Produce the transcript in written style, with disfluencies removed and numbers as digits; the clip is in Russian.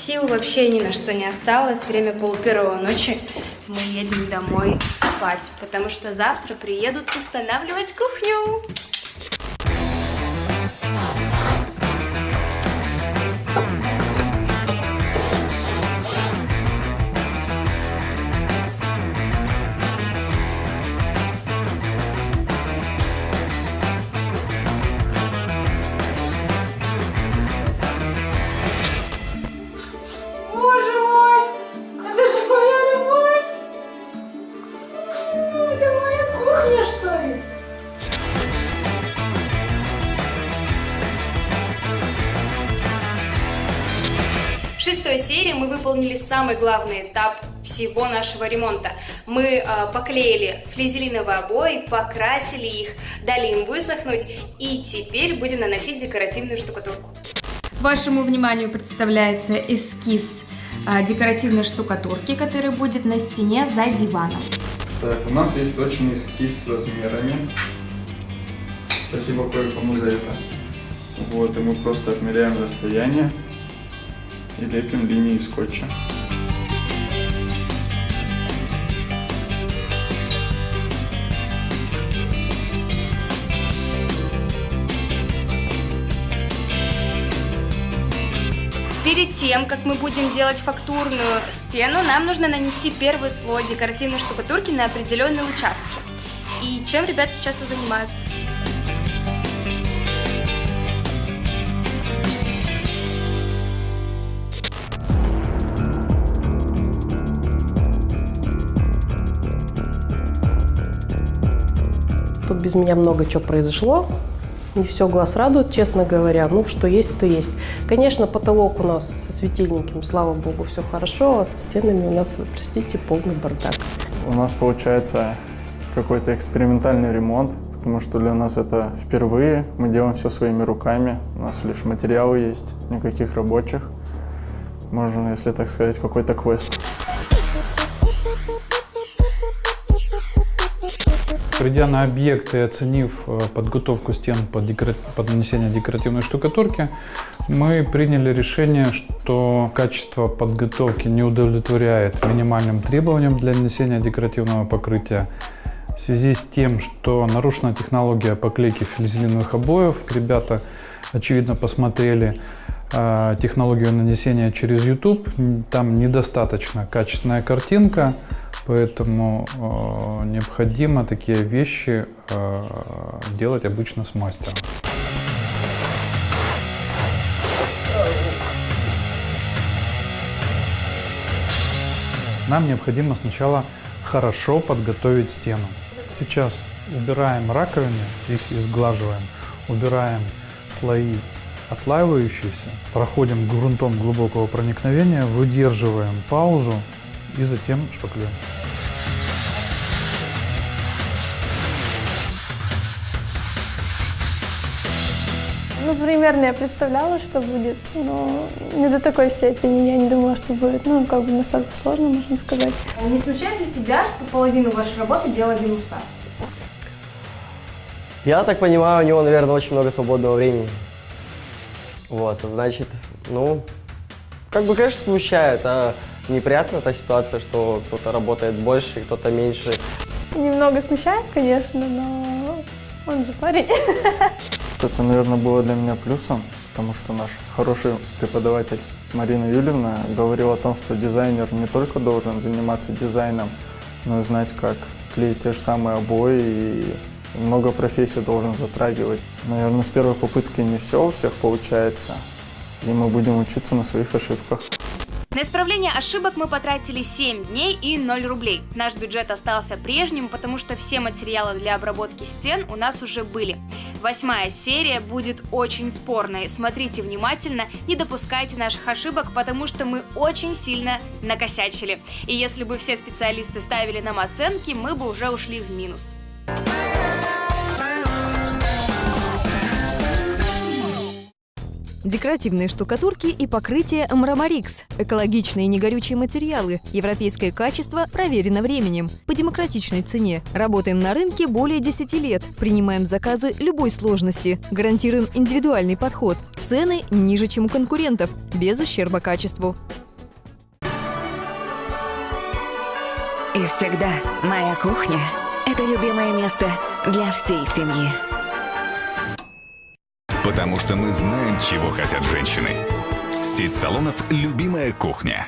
Сил вообще ни на что не осталось. Время 1:30 ночи. Мы едем домой спать, потому что завтра приедут устанавливать кухню. В 6-й серии мы выполнили самый главный этап всего нашего ремонта. Мы поклеили флизелиновые обои, покрасили их, дали им высохнуть и теперь будем наносить декоративную штукатурку. Вашему вниманию представляется эскиз декоративной штукатурки, который будет на стене за диваном. Так, у нас есть точный эскиз с размерами. Спасибо кое-кому за это. Вот, и мы просто отмеряем расстояние и лепим линии скотча. Перед тем, как мы будем делать фактурную стену, нам нужно нанести первый слой декоративной штукатурки на определенные участки. И чем ребята сейчас и занимаются. Тут без меня много чего произошло. Не все глаз радует, честно говоря. Ну, что есть, то есть. Конечно, потолок у нас со светильником, слава богу, все хорошо, а со стенами у нас, вы простите, полный бардак. У нас получается какой-то экспериментальный ремонт, потому что для нас это впервые. Мы делаем все своими руками. У нас лишь материалы есть, никаких рабочих. Можно, если так сказать, какой-то квест. Придя на объект и оценив подготовку стен под нанесение декоративной штукатурки, мы приняли решение, что качество подготовки не удовлетворяет минимальным требованиям для нанесения декоративного покрытия. В связи с тем, что нарушена технология поклейки флизелиновых обоев, ребята, очевидно, посмотрели технологию нанесения через YouTube, там недостаточно качественная картинка, поэтому необходимо такие вещи делать обычно с мастером. Нам необходимо сначала хорошо подготовить стену. Сейчас убираем раковины, их изглаживаем, убираем слои отслаивающиеся, проходим грунтом глубокого проникновения, выдерживаем паузу и затем шпаклюем. Ну, примерно я представляла, что будет, но не до такой степени. Я не думала, что будет, ну, как бы настолько сложно, можно сказать. Не смущает ли тебя, что половину вашей работы делал один Устав? Я так понимаю, у него, наверное, очень много свободного времени. Вот, значит, ну, как бы, конечно, смущает, а неприятна та ситуация, что кто-то работает больше, кто-то меньше. Немного смущает, конечно, но он же парень. Это, наверное, было для меня плюсом, потому что наш хороший преподаватель Марина Юльевна говорила о том, что дизайнер не только должен заниматься дизайном, но и знать, как клеить те же самые обои, и много профессий должен затрагивать. Наверное, с первой попытки не все у всех получается, и мы будем учиться на своих ошибках. На исправление ошибок мы потратили 7 дней и 0 рублей. Наш бюджет остался прежним, потому что все материалы для обработки стен у нас уже были. 8-я серия будет очень спорной. Смотрите внимательно, не допускайте наших ошибок, потому что мы очень сильно накосячили. И если бы все специалисты ставили нам оценки, мы бы уже ушли в минус. Декоративные штукатурки и покрытие Мраморикс. Экологичные и негорючие материалы. Европейское качество проверено временем. По демократичной цене. Работаем на рынке более 10 лет. Принимаем заказы любой сложности. Гарантируем индивидуальный подход. Цены ниже, чем у конкурентов. Без ущерба качеству. И всегда моя кухня – это любимое место для всей семьи. Потому что мы знаем, чего хотят женщины. Сеть салонов «Любимая кухня».